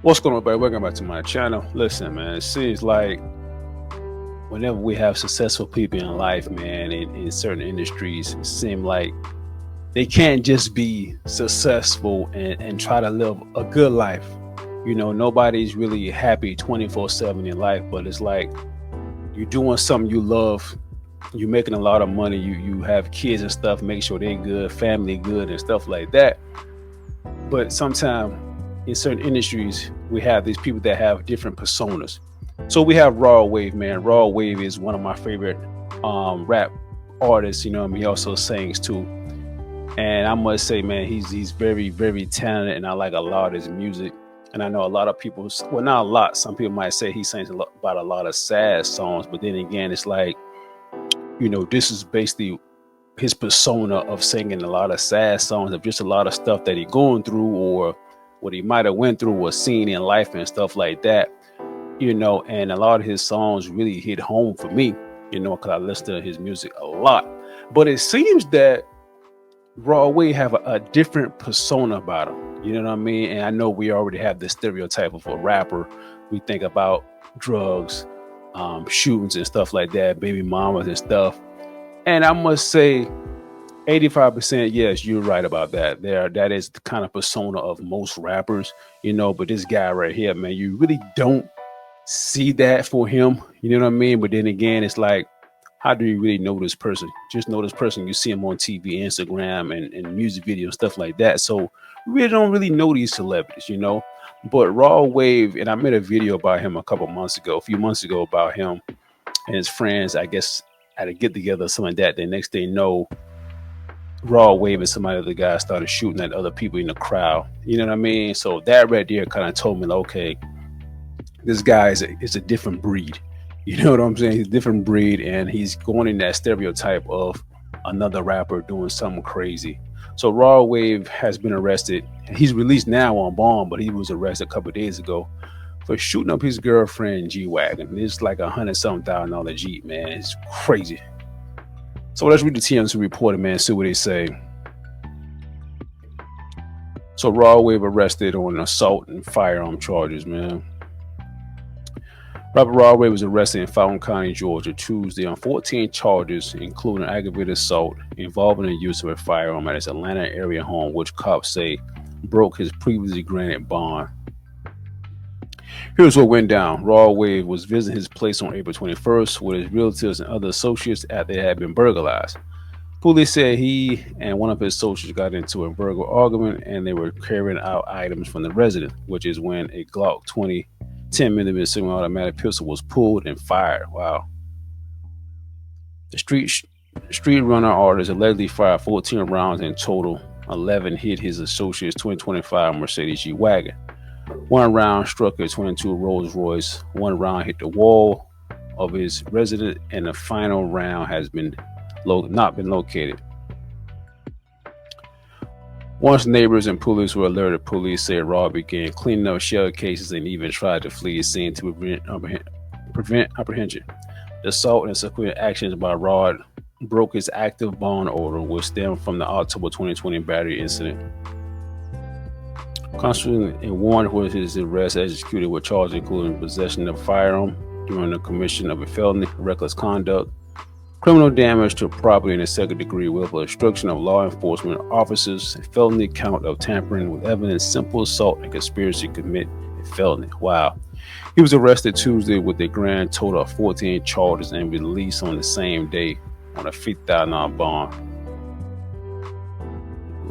What's going on, everybody? Welcome back to my channel. Listen, man, it seems like whenever we have successful people in life, man, in certain industries, it seems like they can't just be successful and try to live a good life. You know, nobody's really happy 24/7 in life, but it's like you're doing something you love, you're making a lot of money, you have kids and stuff, make sure they're good, family good and stuff like that. But sometimes in certain industries, we have these people that have different personas. So we have Raw Wave, man. Raw Wave is one of my favorite rap artists. You know, he also sings too. And I must say, man, he's very, very talented, and I like a lot of his music. And I know a lot of people, well, not a lot. Some people might say he sings about a lot of sad songs, but then again, it's like, you know, this is basically his persona of singing a lot of sad songs, of just a lot of stuff that he's going through or what he might have went through or seen in life and stuff like that, you know. And a lot of his songs really hit home for me, you know, because I listen to his music a lot. But it seems that Raw Wave have a different persona about him, you know what I mean? And I know we already have this stereotype of a rapper. We think about drugs, shootings and stuff like that, baby mamas and stuff. And I must say, 85%, yes, you're right about that. That is the kind of persona of most rappers, you know. But this guy right here, man, you really don't see that for him, you know what I mean? But then again, it's like, how do you really know this person? Just know this person, you see him on TV, Instagram, and music videos, stuff like that. So we really don't really know these celebrities, you know. But Raw Wave, and I made a video about him a few months ago, about him and his friends, I guess, at a get together or something like that. The next thing you know, Raw Wave and some other guys started shooting at other people in the crowd. You know what I mean? So that right there kind of told me, like, okay, this guy is a different breed. You know what I'm saying? He's a different breed, and he's going in that stereotype of another rapper doing something crazy. So Raw Wave has been arrested. He's released now on bond, but he was arrested a couple of days ago for shooting up his girlfriend G-Wagon. It's like $100,000 Jeep, man. It's crazy. So let's read the TMZ report, man, see what they say. So Raw Wave arrested on assault and firearm charges, man. Robert Raw Wave was arrested in Fountain County, Georgia, Tuesday on 14 charges, including aggravated assault involving the use of a firearm at his Atlanta area home, which cops say broke his previously granted bond. Here's what went down. Raw Wave was visiting his place on April 21st with his relatives and other associates after they had been burglarized. Police said he and one of his associates got into a verbal argument and they were carrying out items from the residence, which is when a Glock 20 10mm semi-automatic pistol was pulled and fired. Wow. The street runner artist allegedly fired 14 rounds in total. 11 hit his associate's 2025 Mercedes G-Wagon. One round struck a 22 Rolls Royce. One round hit the wall of his residence, and the final round has not been located. Once neighbors and police were alerted, police said Raw began cleaning up shell cases and even tried to flee the scene to prevent apprehension. The assault and subsequent actions by Raw broke his active bond order, which stemmed from the October 2020 battery incident. Constantly warned was his arrest executed with charges including possession of a firearm during the commission of a felony, reckless conduct, criminal damage to property in the second degree, willful obstruction of law enforcement officers, a felony count of tampering with evidence, simple assault, and conspiracy to commit a felony. Wow. He was arrested Tuesday with a grand total of 14 charges and released on the same day on a $50,000 bond.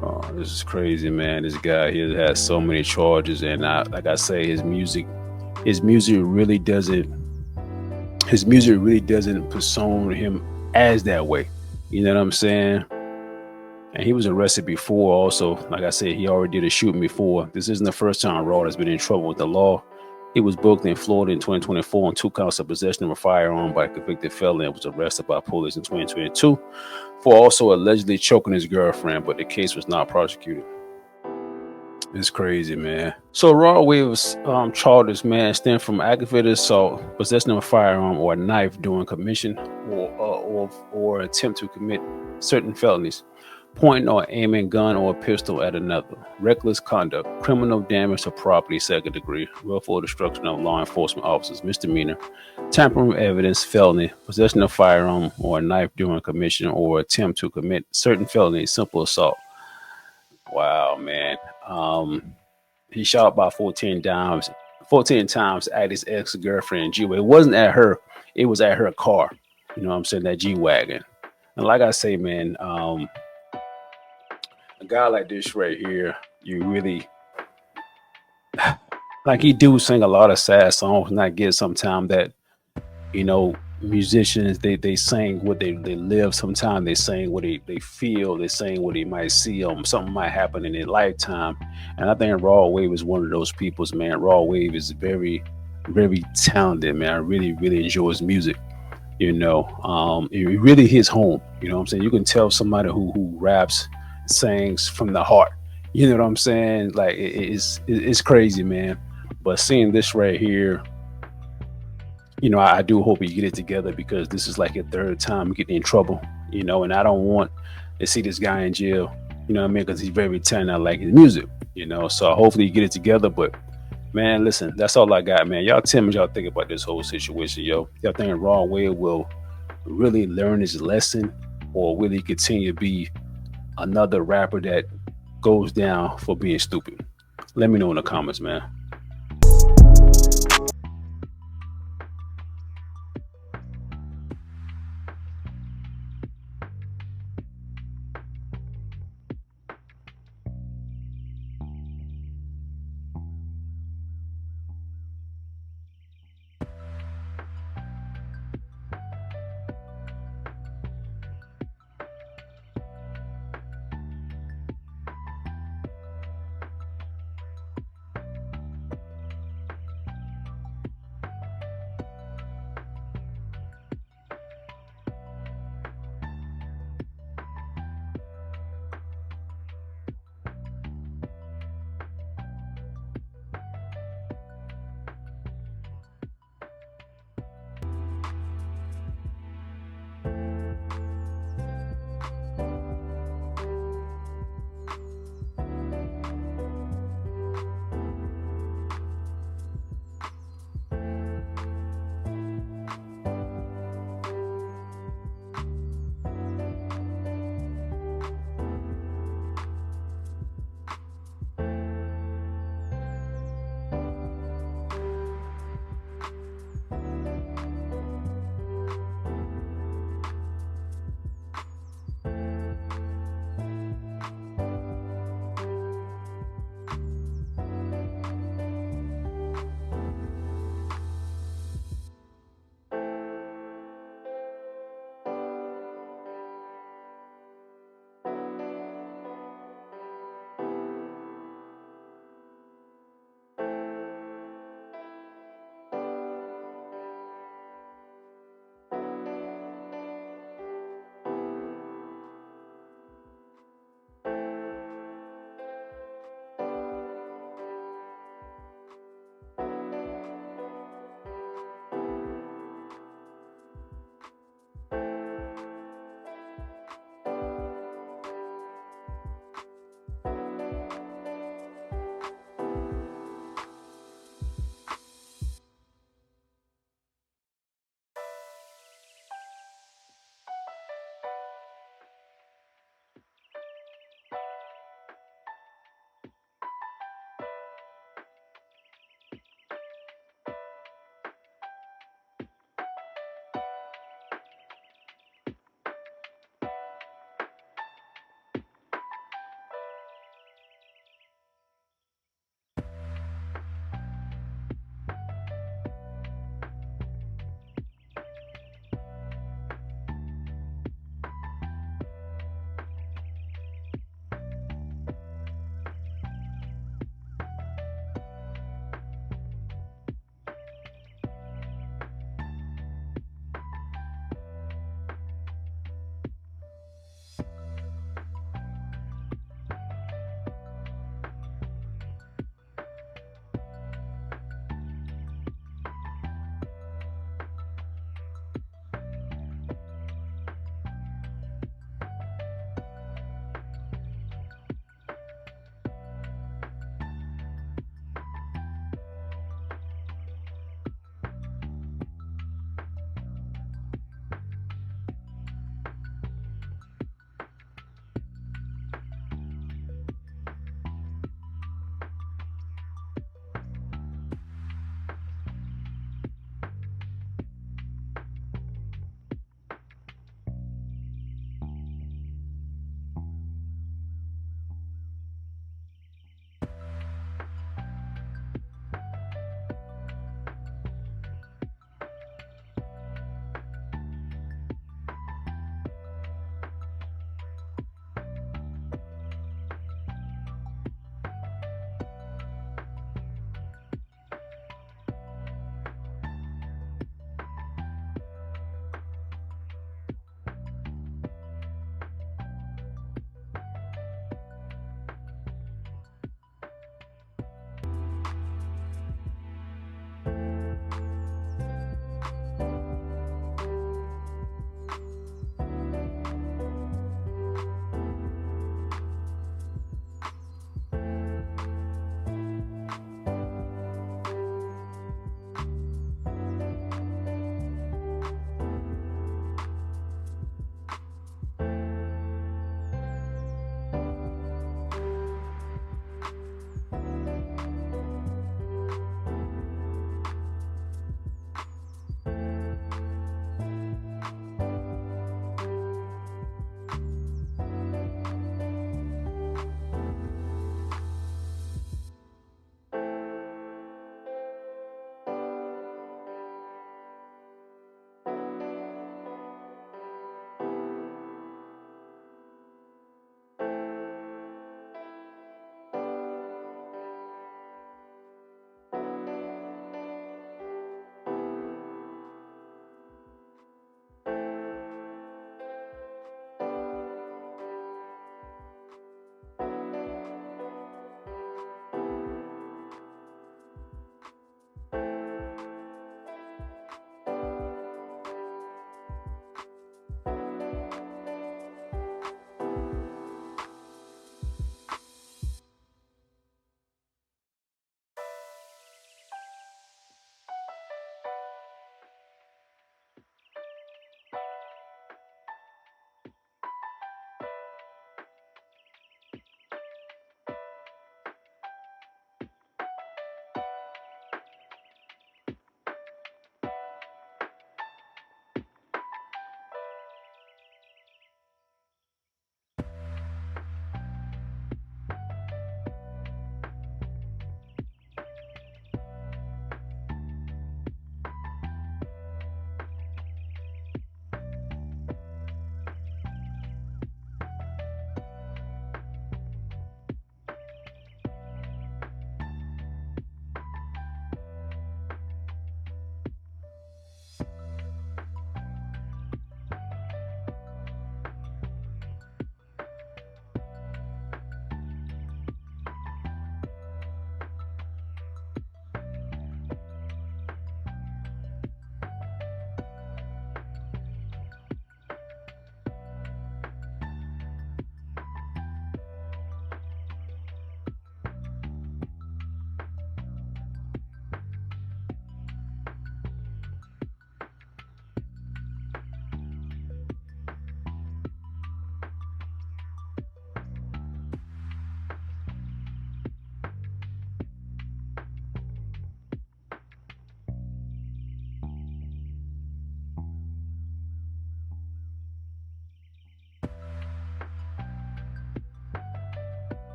Oh, this is crazy, man. This guy here has so many charges, and like I say, his music really doesn't persona him as that way. You know what I'm saying? And he was arrested before also. Like I said, he already did a shooting before. This isn't the first time Raw has been in trouble with the law. He was booked in Florida in 2024 on 2 counts of possession of a firearm by a convicted felon and was arrested by police in 2022 for also allegedly choking his girlfriend, but the case was not prosecuted. It's crazy, man. So Raw Wave's charges, man, stem from aggravated assault, possession of a firearm or a knife during commission or attempt to commit certain felonies. pointing or aiming gun or pistol at another, reckless conduct, criminal damage to property, second degree, willful destruction of law enforcement officers, misdemeanor, tampering with evidence, felony, possession of firearm or a knife during commission or attempt to commit certain felony, simple assault. Wow, man. He shot about 14 times at his ex girlfriend G. It wasn't at her; it was at her car. You know what I'm saying? That G wagon. And like I say, man, a guy like this right here, you really like. He do sing a lot of sad songs, and I get sometimes that musicians they sing what they live. Sometimes they sing what they feel. They sing what they might see. Something might happen in their lifetime. And I think Raw Wave is one of those people's, man. Raw Wave is very, very talented, man. I really, really enjoy his music. It really hits home. You know what I'm saying? You can tell somebody who raps, sings from the heart. You know what I'm saying? Like it's crazy, man. But seeing this right here, I do hope you get it together, because this is like your third time getting in trouble, and I don't want to see this guy in jail, you know what I mean? Because he's very talented. I like his music, so hopefully you get it together. But man, listen, that's all I got, man. Y'all tell me what y'all think about this whole situation, yo. Y'all think Raw Wave will really learn his lesson, or will he continue to be another rapper that goes down for being stupid? Let me know in the comments, man.